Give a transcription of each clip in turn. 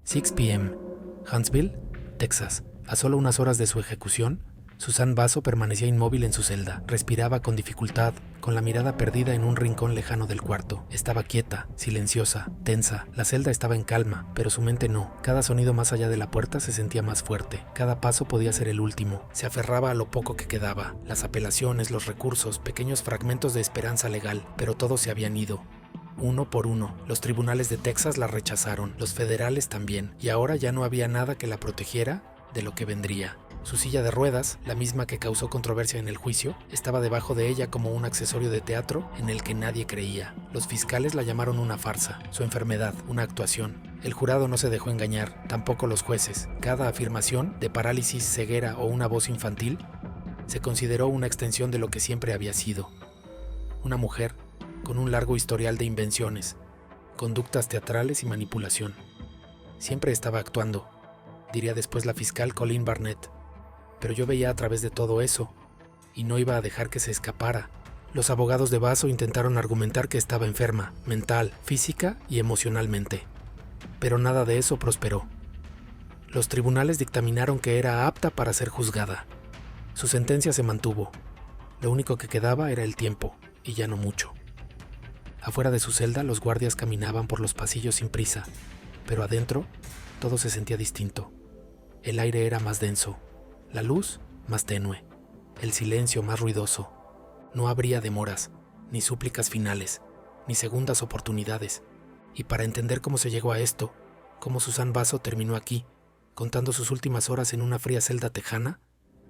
6 p.m. Huntsville, Texas. A solo unas horas de su ejecución, Suzanne Basso permanecía inmóvil en su celda. Respiraba con dificultad, con la mirada perdida en un rincón lejano del cuarto. Estaba quieta, silenciosa, tensa. La celda estaba en calma, pero su mente no. Cada sonido más allá de la puerta se sentía más fuerte. Cada paso podía ser el último. Se aferraba a lo poco que quedaba. Las apelaciones, los recursos, pequeños fragmentos de esperanza legal, pero todos se habían ido. Uno por uno, los tribunales de Texas la rechazaron, los federales también, y ahora ya no había nada que la protegiera de lo que vendría. Su silla de ruedas, la misma que causó controversia en el juicio, estaba debajo de ella como un accesorio de teatro en el que nadie creía. Los fiscales la llamaron una farsa, su enfermedad, una actuación. El jurado no se dejó engañar, tampoco los jueces. Cada afirmación, de parálisis, ceguera o una voz infantil, se consideró una extensión de lo que siempre había sido. Una mujer con un largo historial de invenciones, conductas teatrales y manipulación. Siempre estaba actuando, diría después la fiscal Colleen Barnett. Pero yo veía a través de todo eso, y no iba a dejar que se escapara. Los abogados de Basso intentaron argumentar que estaba enferma, mental, física y emocionalmente. Pero nada de eso prosperó. Los tribunales dictaminaron que era apta para ser juzgada. Su sentencia se mantuvo. Lo único que quedaba era el tiempo, y ya no mucho. Afuera de su celda, los guardias caminaban por los pasillos sin prisa, pero adentro todo se sentía distinto. El aire era más denso, la luz más tenue, el silencio más ruidoso. No habría demoras, ni súplicas finales, ni segundas oportunidades. Y para entender cómo se llegó a esto, cómo Suzanne Basso terminó aquí, contando sus últimas horas en una fría celda tejana,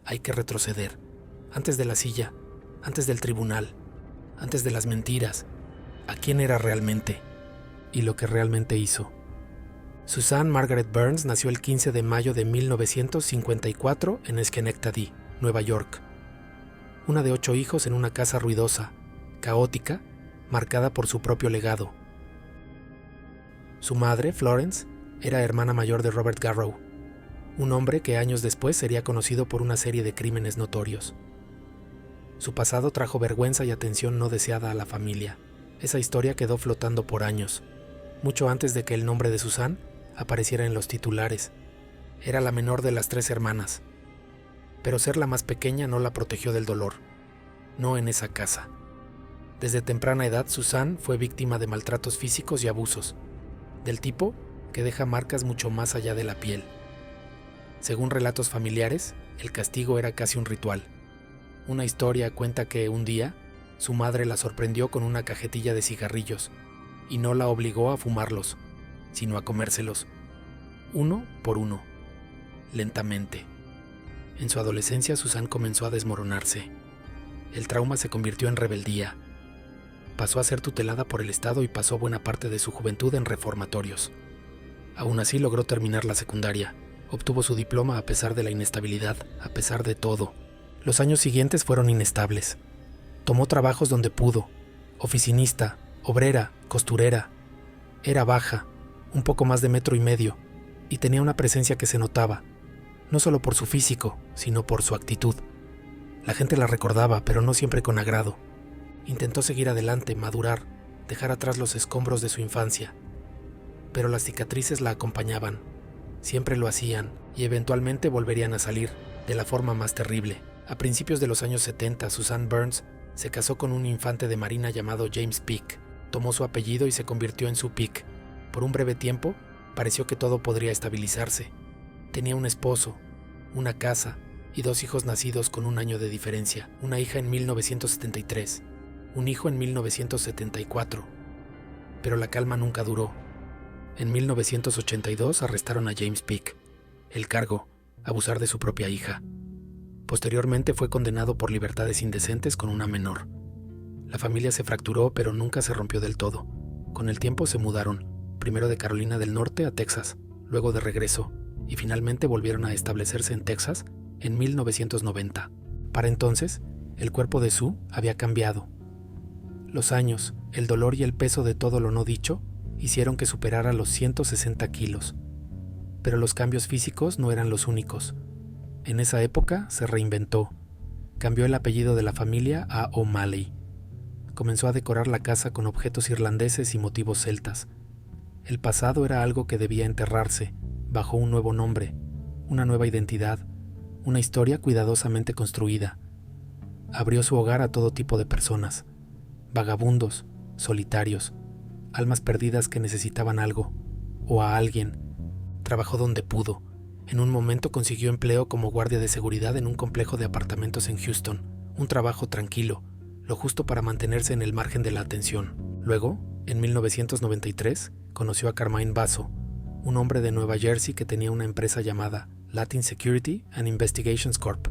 hay que retroceder. Antes de la silla, antes del tribunal, antes de las mentiras. ¿A quién era realmente? Y lo que realmente hizo. Suzanne Margaret Burns nació el 15 de mayo de 1954 en Schenectady, Nueva York. Una de 8 hijos en una casa ruidosa, caótica, marcada por su propio legado. Su madre, Florence, era hermana mayor de Robert Garrow, un hombre que años después sería conocido por una serie de crímenes notorios. Su pasado trajo vergüenza y atención no deseada a la familia. Esa historia quedó flotando por años, mucho antes de que el nombre de Suzanne apareciera en los titulares. Era la menor de las 3 hermanas, pero ser la más pequeña no la protegió del dolor, no en esa casa. Desde temprana edad, Suzanne fue víctima de maltratos físicos y abusos, del tipo que deja marcas mucho más allá de la piel. Según relatos familiares, el castigo era casi un ritual. Una historia cuenta que un día, su madre la sorprendió con una cajetilla de cigarrillos y no la obligó a fumarlos, sino a comérselos, uno por uno, lentamente. En su adolescencia, Suzanne comenzó a desmoronarse. El trauma se convirtió en rebeldía. Pasó a ser tutelada por el Estado y pasó buena parte de su juventud en reformatorios. Aún así logró terminar la secundaria. Obtuvo su diploma a pesar de la inestabilidad, a pesar de todo. Los años siguientes fueron inestables. Tomó trabajos donde pudo, oficinista, obrera, costurera. Era baja, un poco más de 1,5 metros, y tenía una presencia que se notaba, no solo por su físico, sino por su actitud. La gente la recordaba, pero no siempre con agrado. Intentó seguir adelante, madurar, dejar atrás los escombros de su infancia. Pero las cicatrices la acompañaban, siempre lo hacían, y eventualmente volverían a salir, de la forma más terrible. A principios de los años 70, Suzanne Burns se casó con un infante de marina llamado James Peake. Tomó su apellido y se convirtió en su Peake. Por un breve tiempo, pareció que todo podría estabilizarse. Tenía un esposo, una casa y 2 hijos nacidos con 1 año de diferencia. Una hija en 1973, un hijo en 1974. Pero la calma nunca duró. En 1982 arrestaron a James Peake. El cargo, abusar de su propia hija. Posteriormente fue condenado por libertades indecentes con una menor. La familia se fracturó, pero nunca se rompió del todo. Con el tiempo se mudaron, primero de Carolina del Norte a Texas, luego de regreso, y finalmente volvieron a establecerse en Texas en 1990. Para entonces, el cuerpo de Sue había cambiado. Los años, el dolor y el peso de todo lo no dicho hicieron que superara los 160 kilos. Pero los cambios físicos no eran los únicos. En esa época se reinventó. Cambió el apellido de la familia a O'Malley. Comenzó a decorar la casa con objetos irlandeses y motivos celtas. El pasado era algo que debía enterrarse, bajo un nuevo nombre, una nueva identidad, una historia cuidadosamente construida. Abrió su hogar a todo tipo de personas, vagabundos, solitarios, almas perdidas que necesitaban algo, o a alguien. Trabajó donde pudo. En un momento consiguió empleo como guardia de seguridad en un complejo de apartamentos en Houston, un trabajo tranquilo, lo justo para mantenerse en el margen de la atención. Luego, en 1993, conoció a Carmine Basso, un hombre de Nueva Jersey que tenía una empresa llamada Latin Security and Investigations Corp.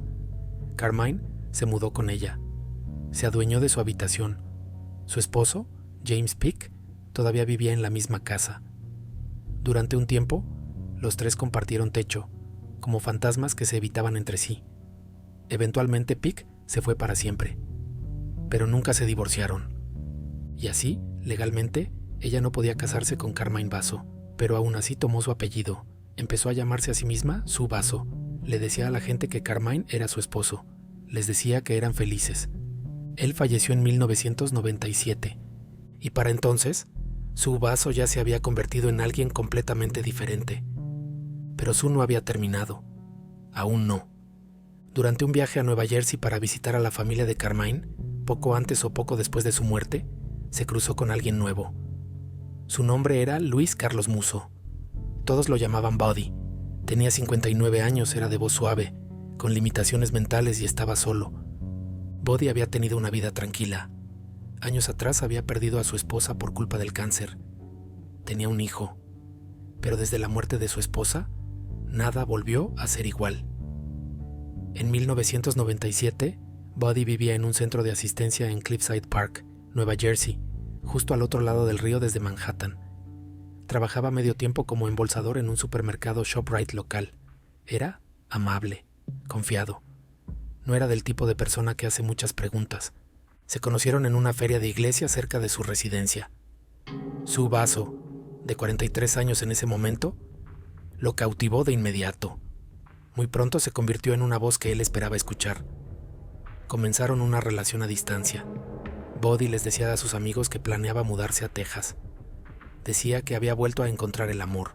Carmine se mudó con ella. Se adueñó de su habitación. Su esposo, James Peak, todavía vivía en la misma casa. Durante un tiempo, los tres compartieron techo, como fantasmas que se evitaban entre sí. Eventualmente Peak se fue para siempre, pero nunca se divorciaron. Y así, legalmente, ella no podía casarse con Carmine Basso, pero aún así tomó su apellido. Empezó a llamarse a sí misma Sue Basso. Le decía a la gente que Carmine era su esposo. Les decía que eran felices. Él falleció en 1997, y para entonces, Sue Basso ya se había convertido en alguien completamente diferente. Pero Sue no había terminado. Aún no. Durante un viaje a Nueva Jersey para visitar a la familia de Carmine, poco antes o poco después de su muerte, se cruzó con alguien nuevo. Su nombre era Luis Carlos Musso. Todos lo llamaban Buddy. Tenía 59 años, era de voz suave, con limitaciones mentales y estaba solo. Buddy había tenido una vida tranquila. Años atrás había perdido a su esposa por culpa del cáncer. Tenía un hijo, pero desde la muerte de su esposa, nada volvió a ser igual. En 1997, Buddy vivía en un centro de asistencia en Cliffside Park, Nueva Jersey, justo al otro lado del río desde Manhattan. Trabajaba medio tiempo como embolsador en un supermercado ShopRite local. Era amable, confiado. No era del tipo de persona que hace muchas preguntas. Se conocieron en una feria de iglesia cerca de su residencia. Sue Basso, de 43 años en ese momento, lo cautivó de inmediato. Muy pronto se convirtió en una voz que él esperaba escuchar. Comenzaron una relación a distancia. Buddy les decía a sus amigos que planeaba mudarse a Texas. Decía que había vuelto a encontrar el amor.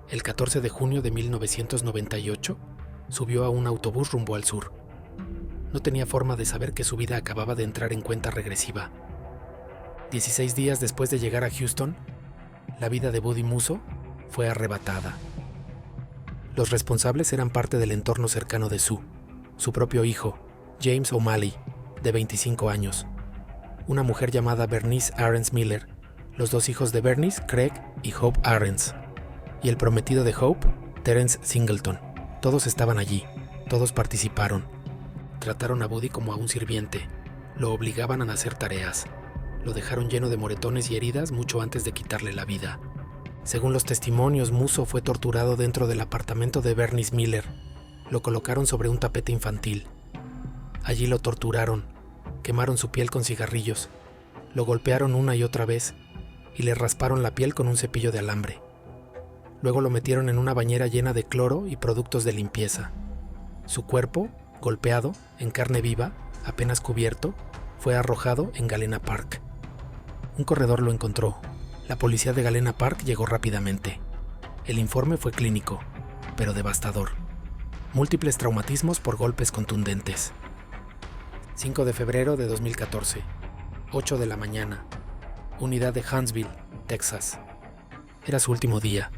El 14 de junio de 1998, subió a un autobús rumbo al sur. No tenía forma de saber que su vida acababa de entrar en cuenta regresiva. 16 días después de llegar a Houston, la vida de Buddy Musso fue arrebatada. Los responsables eran parte del entorno cercano de Sue, su propio hijo, James O'Malley, de 25 años, una mujer llamada Bernice Arens Miller, los dos hijos de Bernice, Craig y Hope Arens, y el prometido de Hope, Terence Singleton. Todos estaban allí, todos participaron. Trataron a Buddy como a un sirviente, lo obligaban a hacer tareas, lo dejaron lleno de moretones y heridas mucho antes de quitarle la vida. Según los testimonios, Musso fue torturado dentro del apartamento de Bernice Miller. Lo colocaron sobre un tapete infantil. Allí lo torturaron, quemaron su piel con cigarrillos, lo golpearon una y otra vez y le rasparon la piel con un cepillo de alambre. Luego lo metieron en una bañera llena de cloro y productos de limpieza. Su cuerpo, golpeado, en carne viva, apenas cubierto, fue arrojado en Galena Park. Un corredor lo encontró. La policía de Galena Park llegó rápidamente. El informe fue clínico, pero devastador. Múltiples traumatismos por golpes contundentes. 5 de febrero de 2014, 8 de la mañana, unidad de Huntsville, Texas. Era su último día.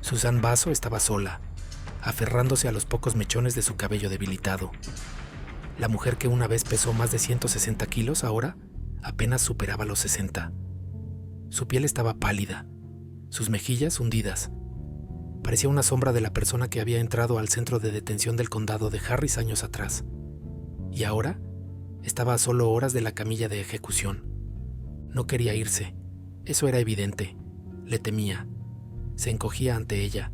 Suzanne Basso estaba sola, aferrándose a los pocos mechones de su cabello debilitado. La mujer que una vez pesó más de 160 kilos ahora apenas superaba los 60. Su piel estaba pálida, sus mejillas hundidas. Parecía una sombra de la persona que había entrado al centro de detención del condado de Harris años atrás. Y ahora estaba a solo horas de la camilla de ejecución. No quería irse, eso era evidente. Le temía. Se encogía ante ella.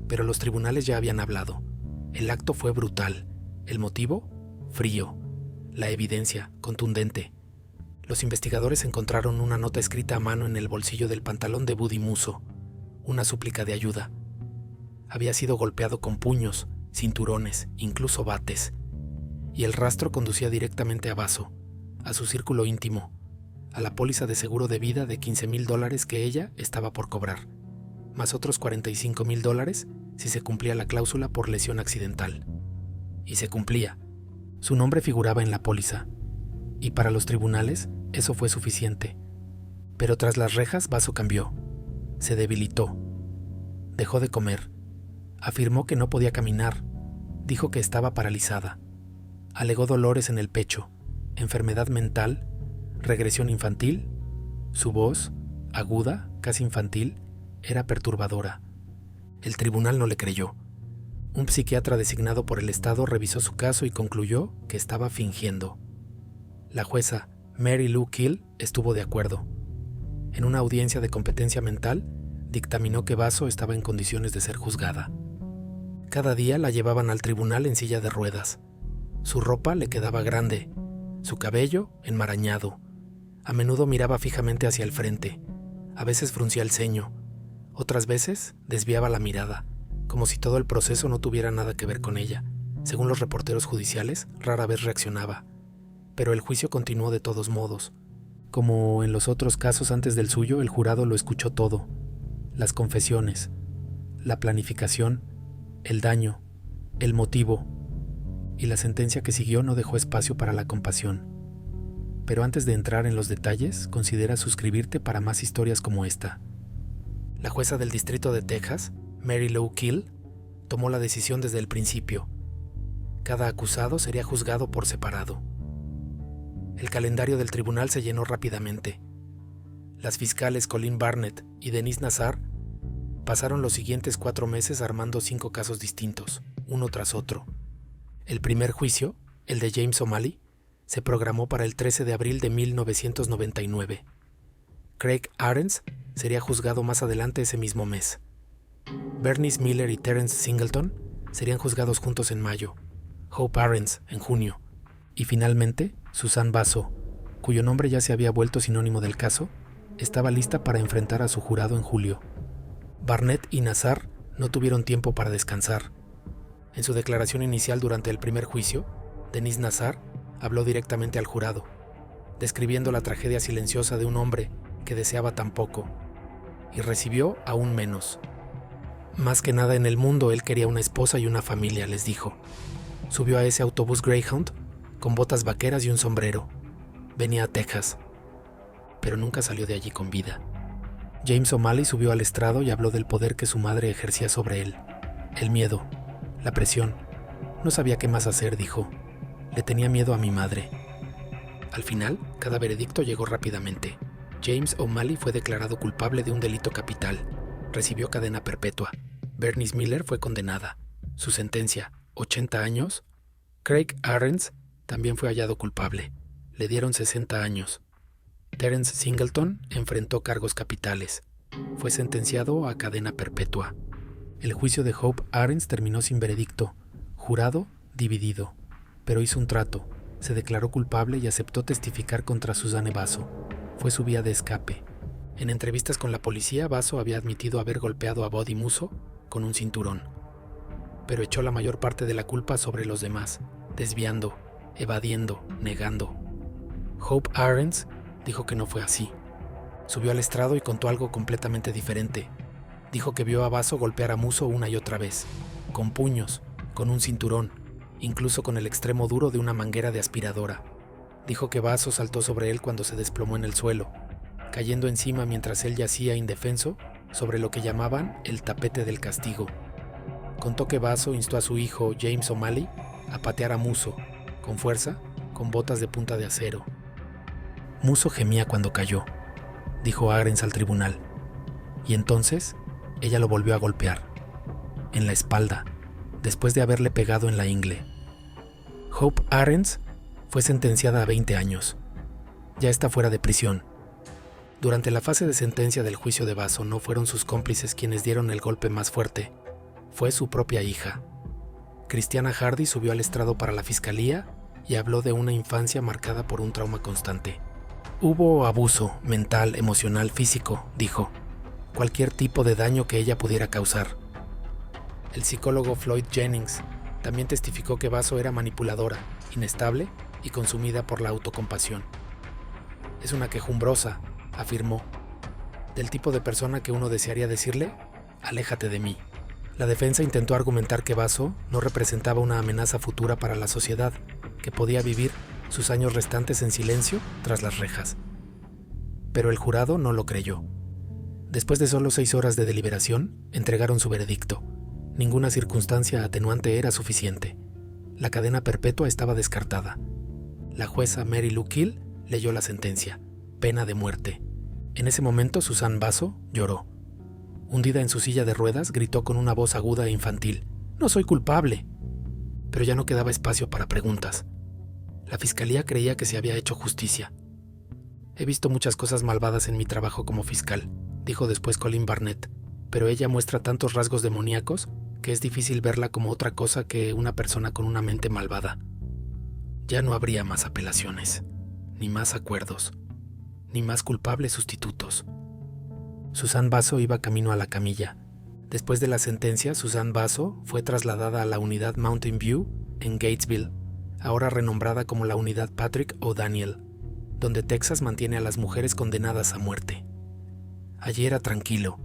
Pero los tribunales ya habían hablado. El acto fue brutal. ¿El motivo? Frío. La evidencia, contundente. Los investigadores encontraron una nota escrita a mano en el bolsillo del pantalón de Buddy Musso. Una súplica de ayuda. Había sido golpeado con puños, cinturones, incluso bates. Y el rastro conducía directamente a Basso, a su círculo íntimo, a la póliza de seguro de vida de $15,000 que ella estaba por cobrar. más otros $45,000 si se cumplía la cláusula por lesión accidental. Y se cumplía. Su nombre figuraba en la póliza. Y para los tribunales eso fue suficiente. Pero tras las rejas, Vaso cambió. Se debilitó. Dejó de comer. Afirmó que no podía caminar. Dijo que estaba paralizada. Alegó dolores en el pecho, enfermedad mental, regresión infantil. Su voz, aguda, casi infantil, era perturbadora. El tribunal no le creyó. Un psiquiatra designado por el Estado revisó su caso y concluyó que estaba fingiendo. La jueza Mary Lou Kill estuvo de acuerdo. En una audiencia de competencia mental, dictaminó que Vaso estaba en condiciones de ser juzgada. Cada día la llevaban al tribunal en silla de ruedas. Su ropa le quedaba grande, su cabello enmarañado. A menudo miraba fijamente hacia el frente. A veces fruncía el ceño. Otras veces desviaba la mirada, como si todo el proceso no tuviera nada que ver con ella. Según los reporteros judiciales, rara vez reaccionaba. Pero el juicio continuó de todos modos. Como en los otros casos antes del suyo, el jurado lo escuchó todo. Las confesiones, la planificación, el daño, el motivo. Y la sentencia que siguió no dejó espacio para la compasión. Pero antes de entrar en los detalles, considera suscribirte para más historias como esta. La jueza del Distrito de Texas, Mary Lou Kill, tomó la decisión desde el principio. Cada acusado sería juzgado por separado. El calendario del tribunal se llenó rápidamente. Las fiscales Colleen Barnett y Denise Nassar pasaron los siguientes 4 meses armando 5 casos distintos, uno tras otro. El primer juicio, el de James O'Malley, se programó para el 13 de abril de 1999. Craig Arends sería juzgado más adelante ese mismo mes. Bernice Miller y Terence Singleton serían juzgados juntos en mayo, Hope Arends en junio, y finalmente Susan Vaso, cuyo nombre ya se había vuelto sinónimo del caso, estaba lista para enfrentar a su jurado en julio. Barnett y Nassar no tuvieron tiempo para descansar. En su declaración inicial durante el primer juicio, Denise Nassar habló directamente al jurado, describiendo la tragedia silenciosa de un hombre que deseaba tan poco, y recibió aún menos. Más que nada en el mundo él quería una esposa y una familia, les dijo. Subió a ese autobús Greyhound con botas vaqueras y un sombrero. Venía a Texas, pero nunca salió de allí con vida. James O'Malley subió al estrado y habló del poder que su madre ejercía sobre él. El miedo, la presión. No sabía qué más hacer, dijo. Le tenía miedo a mi madre. Al final, cada veredicto llegó rápidamente. James O'Malley fue declarado culpable de un delito capital. Recibió cadena perpetua. Bernice Miller fue condenada. Su sentencia, 80 años. Craig Arends también fue hallado culpable. Le dieron 60 años. Terence Singleton enfrentó cargos capitales. Fue sentenciado a cadena perpetua. El juicio de Hope Arends terminó sin veredicto. Jurado dividido. Pero hizo un trato. Se declaró culpable y aceptó testificar contra Suzanne Vaso. Fue su vía de escape. En entrevistas con la policía, Vaso había admitido haber golpeado a Buddy Musso con un cinturón. Pero echó la mayor parte de la culpa sobre los demás, desviando, evadiendo, negando. Hope Arends dijo que no fue así. Subió al estrado y contó algo completamente diferente. Dijo que vio a Vaso golpear a Musso una y otra vez, con puños, con un cinturón, incluso con el extremo duro de una manguera de aspiradora. Dijo que Vaso saltó sobre él cuando se desplomó en el suelo, cayendo encima mientras él yacía indefenso sobre lo que llamaban el tapete del castigo. Contó que Vaso instó a su hijo James O'Malley a patear a Musso, con fuerza, con botas de punta de acero. Musso gemía cuando cayó, dijo Arends al tribunal, y entonces ella lo volvió a golpear, en la espalda, después de haberle pegado en la ingle. Hope Arends fue sentenciada a 20 años. Ya está fuera de prisión. Durante la fase de sentencia del juicio de Vaso no fueron sus cómplices quienes dieron el golpe más fuerte. Fue su propia hija. Christiana Hardy subió al estrado para la fiscalía y habló de una infancia marcada por un trauma constante. Hubo abuso mental, emocional, físico, dijo. Cualquier tipo de daño que ella pudiera causar. El psicólogo Floyd Jennings también testificó que Vaso era manipuladora, inestable y consumida por la autocompasión. Es una quejumbrosa, afirmó. Del tipo de persona que uno desearía decirle, Aléjate de mí. La defensa intentó argumentar que Vaso no representaba una amenaza futura para la sociedad, que podía vivir sus años restantes en silencio tras las rejas. Pero el jurado no lo creyó. Después de solo 6 horas de deliberación, entregaron su veredicto. Ninguna circunstancia atenuante era suficiente. La cadena perpetua estaba descartada. La jueza Mary Lou Kill leyó la sentencia: pena de muerte. En ese momento Susan Vaso lloró. Hundida en su silla de ruedas, gritó con una voz aguda e infantil: «No soy culpable». Pero ya no quedaba espacio para preguntas. La fiscalía creía que se había hecho justicia. «He visto muchas cosas malvadas en mi trabajo como fiscal», dijo después Colleen Barnett, «pero ella muestra tantos rasgos demoníacos que es difícil verla como otra cosa que una persona con una mente malvada». Ya no habría más apelaciones, ni más acuerdos, ni más culpables sustitutos. Susan Vaso iba camino a la camilla. Después de la sentencia, Susan Vaso fue trasladada a la unidad Mountain View en Gatesville, ahora renombrada como la unidad Patrick O'Daniel, donde Texas mantiene a las mujeres condenadas a muerte. Allí era tranquilo,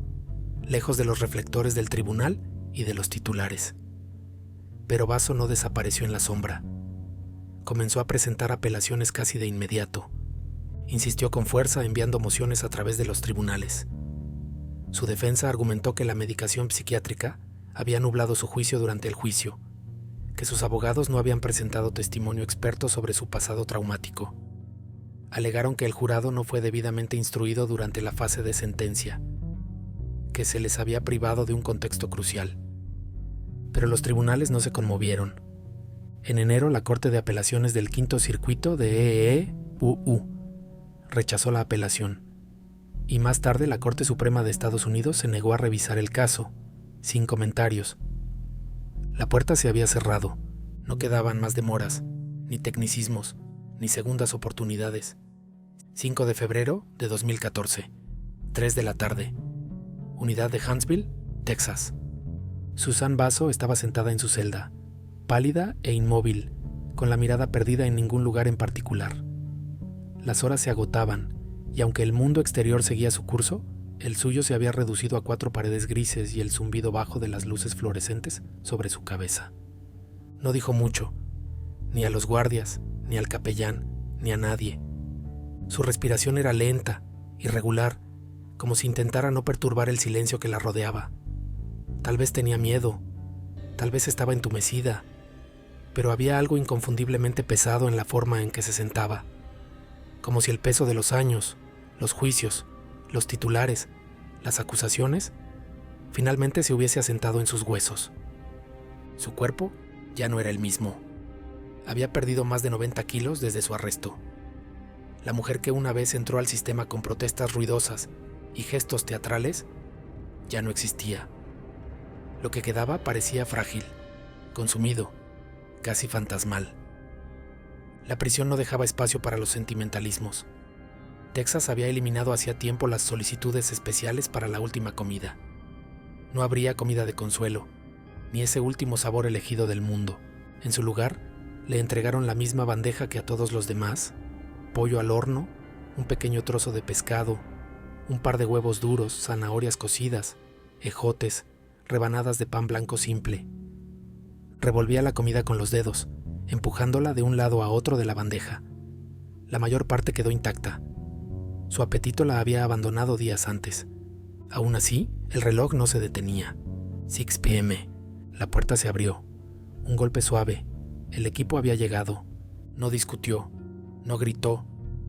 lejos de los reflectores del tribunal y de los titulares. Pero Vaso no desapareció en la sombra. Comenzó a presentar apelaciones casi de inmediato. Insistió con fuerza enviando mociones a través de los tribunales. Su defensa argumentó que la medicación psiquiátrica había nublado su juicio durante el juicio, que sus abogados no habían presentado testimonio experto sobre su pasado traumático. Alegaron que el jurado no fue debidamente instruido durante la fase de sentencia, que se les había privado de un contexto crucial. Pero los tribunales no se conmovieron. En enero, la Corte de Apelaciones del Quinto Circuito de EEUU rechazó la apelación, y más tarde la Corte Suprema de Estados Unidos se negó a revisar el caso, sin comentarios. La puerta se había cerrado, no quedaban más demoras, ni tecnicismos, ni segundas oportunidades. 5 de febrero de 2014, 3 de la tarde, unidad de Huntsville, Texas. Susan Vaso estaba sentada en su celda, pálida e inmóvil, con la mirada perdida en ningún lugar en particular. Las horas se agotaban, y aunque el mundo exterior seguía su curso, el suyo se había reducido a 4 paredes grises y el zumbido bajo de las luces fluorescentes sobre su cabeza. No dijo mucho, ni a los guardias, ni al capellán, ni a nadie. Su respiración era lenta, irregular, como si intentara no perturbar el silencio que la rodeaba. Tal vez tenía miedo, tal vez estaba entumecida, pero había algo inconfundiblemente pesado en la forma en que se sentaba, como si el peso de los años, los juicios, los titulares, las acusaciones, finalmente se hubiese asentado en sus huesos. Su cuerpo ya no era el mismo. Había perdido más de 90 kilos desde su arresto. La mujer que una vez entró al sistema con protestas ruidosas y gestos teatrales ya no existía. Lo que quedaba parecía frágil, consumido, casi fantasmal. La prisión no dejaba espacio para los sentimentalismos. Texas había eliminado hacía tiempo las solicitudes especiales para la última comida. No habría comida de consuelo, ni ese último sabor elegido del mundo. En su lugar, le entregaron la misma bandeja que a todos los demás: pollo al horno, un pequeño trozo de pescado, un par de huevos duros, zanahorias cocidas, ejotes, rebanadas de pan blanco simple. Revolvía la comida con los dedos, empujándola de un lado a otro de la bandeja. La mayor parte quedó intacta. Su apetito la había abandonado días antes. Aún así, el reloj no se detenía. 6 p.m. La puerta se abrió. Un golpe suave. El equipo había llegado. No discutió, no gritó,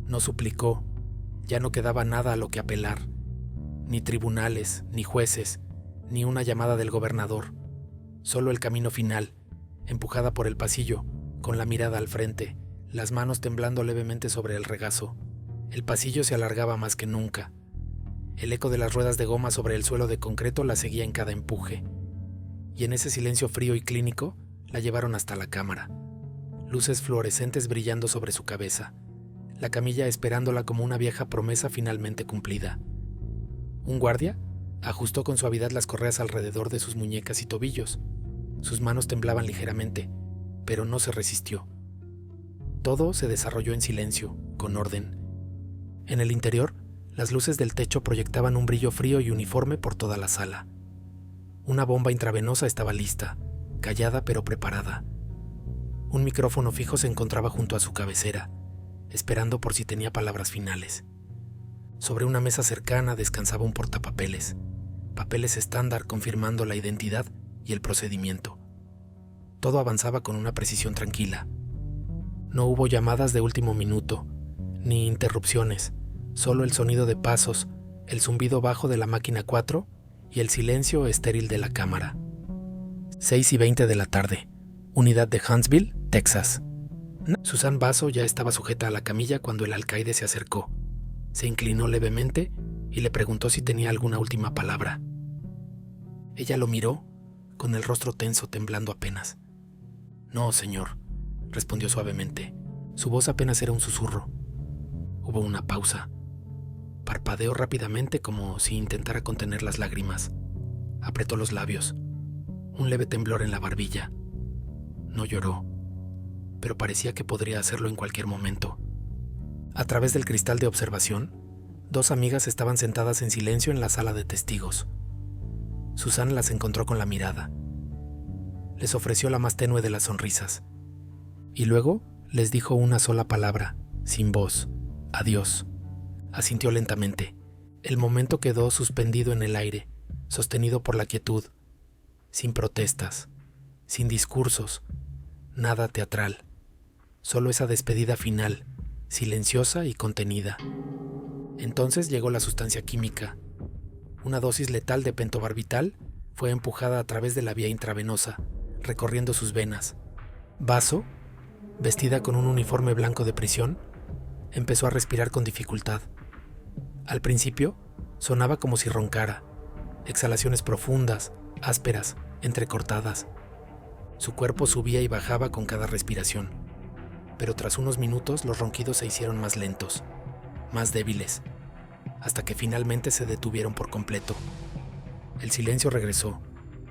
no suplicó. Ya no quedaba nada a lo que apelar. Ni tribunales, ni jueces, ni una llamada del gobernador. Solo el camino final, empujada por el pasillo, con la mirada al frente, las manos temblando levemente sobre el regazo. El pasillo se alargaba más que nunca. El eco de las ruedas de goma sobre el suelo de concreto la seguía en cada empuje. Y en ese silencio frío y clínico, la llevaron hasta la cámara. Luces fluorescentes brillando sobre su cabeza. La camilla esperándola como una vieja promesa finalmente cumplida. Un guardia ajustó con suavidad las correas alrededor de sus muñecas y tobillos. Sus manos temblaban ligeramente, pero no se resistió. Todo se desarrolló en silencio, con orden. En el interior, las luces del techo proyectaban un brillo frío y uniforme por toda la sala. Una bomba intravenosa estaba lista, callada pero preparada. Un micrófono fijo se encontraba junto a su cabecera, esperando por si tenía palabras finales. Sobre una mesa cercana descansaba un portapapeles, papeles estándar confirmando la identidad y el procedimiento. Todo avanzaba con una precisión tranquila. No hubo llamadas de último minuto, ni interrupciones, solo el sonido de pasos, el zumbido bajo de la máquina 4 y el silencio estéril de la cámara. 6:20 de la tarde, unidad de Huntsville, Texas. Susan Basso ya estaba sujeta a la camilla cuando el alcaide se acercó. Se inclinó levemente y le preguntó si tenía alguna última palabra. Ella lo miró, con el rostro tenso, temblando apenas. «No, señor», respondió suavemente. Su voz apenas era un susurro. Hubo una pausa. Parpadeó rápidamente como si intentara contener las lágrimas. Apretó los labios. Un leve temblor en la barbilla. No lloró, pero parecía que podría hacerlo en cualquier momento. A través del cristal de observación, dos amigas estaban sentadas en silencio en la sala de testigos. Susan las encontró con la mirada. Les ofreció la más tenue de las sonrisas. Y luego les dijo una sola palabra, sin voz: adiós. Asintió lentamente. El momento quedó suspendido en el aire, sostenido por la quietud, sin protestas, sin discursos, nada teatral. Solo esa despedida final, silenciosa y contenida. Entonces llegó la sustancia química. Una dosis letal de pentobarbital fue empujada a través de la vía intravenosa, recorriendo sus venas. Basso, vestida con un uniforme blanco de prisión, empezó a respirar con dificultad. Al principio, sonaba como si roncara, exhalaciones profundas, ásperas, entrecortadas. Su cuerpo subía y bajaba con cada respiración, pero tras unos minutos los ronquidos se hicieron más lentos, más débiles, hasta que finalmente se detuvieron por completo. El silencio regresó.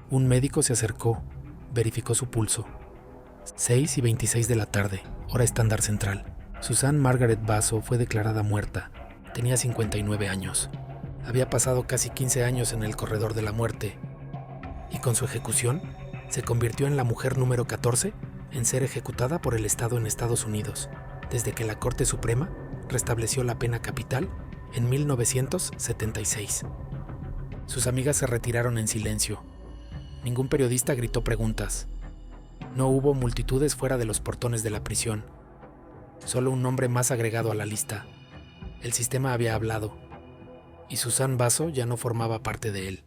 Un médico se acercó, verificó su pulso. 6:26 de la tarde, hora estándar central. Susan Margaret Basso fue declarada muerta. Tenía 59 años. Había pasado casi 15 años en el corredor de la muerte, y con su ejecución se convirtió en la mujer número 14 en ser ejecutada por el Estado en Estados Unidos, desde que la Corte Suprema restableció la pena capital en 1976. Sus amigas se retiraron en silencio. Ningún periodista gritó preguntas. No hubo multitudes fuera de los portones de la prisión. Solo un nombre más agregado a la lista. El sistema había hablado, y Susan Basso ya no formaba parte de él.